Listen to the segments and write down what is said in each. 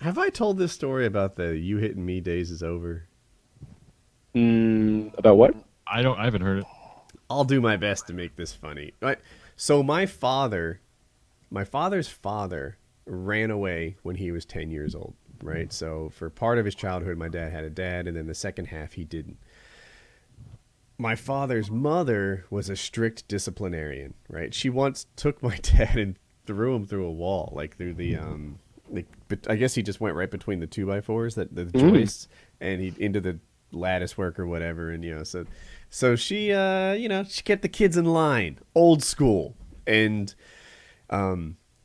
Have I told this story about the "you hitting me" days is over? About what? I haven't heard it. I'll do my best to make this funny. Right. So my father's father ran away when he was 10 years old, right? So for part of his childhood, my dad had a dad, and then the second half, he didn't. My father's mother was a strict disciplinarian, right? She once took my dad and threw him through a wall, like through I guess he just went right between the 2x4s, the joists, and he into the lattice work or whatever, and so she she kept the kids in line, old school, and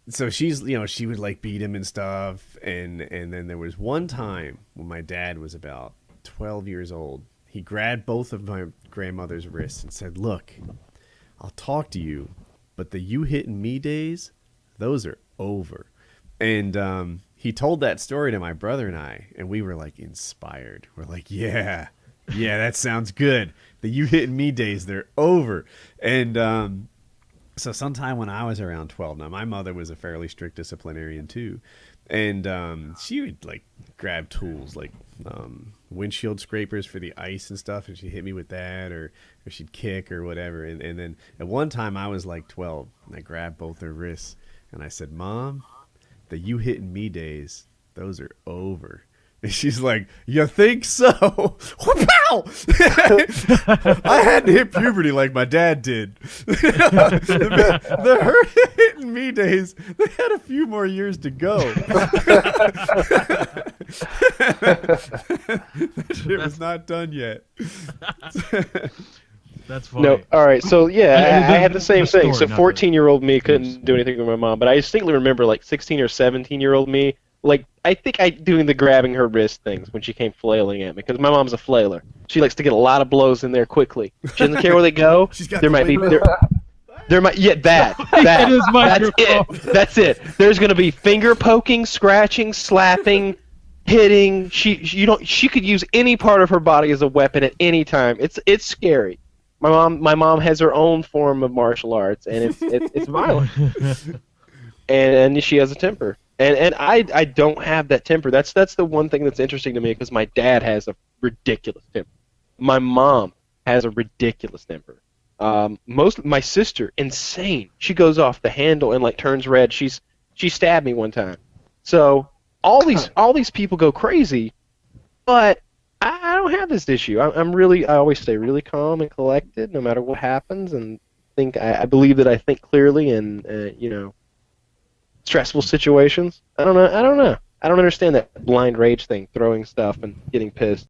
so she would like beat him and stuff, and then there was one time when my dad was about 12 years old. He grabbed both of my grandmother's wrists and said, "Look, I'll talk to you, but the you hitting me days, those are over." And he told that story to my brother and I, and we were like inspired. We're like, yeah, that sounds good. The you hitting me days, they're over. And so sometime when I was around 12, now my mother was a fairly strict disciplinarian too, and she would like grab tools like windshield scrapers for the ice and stuff, and she'd hit me with that, or she'd kick or whatever. And then at one time I was like 12, and I grabbed both her wrists, and I said, "Mom, the you hitting me days, those are over." And she's like, "You think so?" Pow! I hadn't hit puberty like my dad did. The her hitting me days, they had a few more years to go. That shit was not done yet. That's funny. No, all right. So yeah, I had the same story, thing. So not 14-year-old me couldn't do anything with my mom, but I distinctly remember like 16 or 17-year-old me. Like I think I doing the grabbing her wrist things when she came flailing at me, because my mom's a flailer. She likes to get a lot of blows in there quickly. She doesn't care where they go. She's got There might be there might that It is that's it. That's it. There's gonna be finger poking, scratching, slapping, hitting. She could use any part of her body as a weapon at any time. It's scary. My mom has her own form of martial arts, and it's violent. And she has a temper. And I don't have that temper. That's the one thing that's interesting to me, because my dad has a ridiculous temper. My mom has a ridiculous temper. My sister, insane. She goes off the handle and like turns red. She stabbed me one time. So all these people go crazy, but I don't have this issue. I always stay really calm and collected no matter what happens, and I believe that I think clearly in stressful situations. I don't know. I don't understand that blind rage thing, throwing stuff and getting pissed.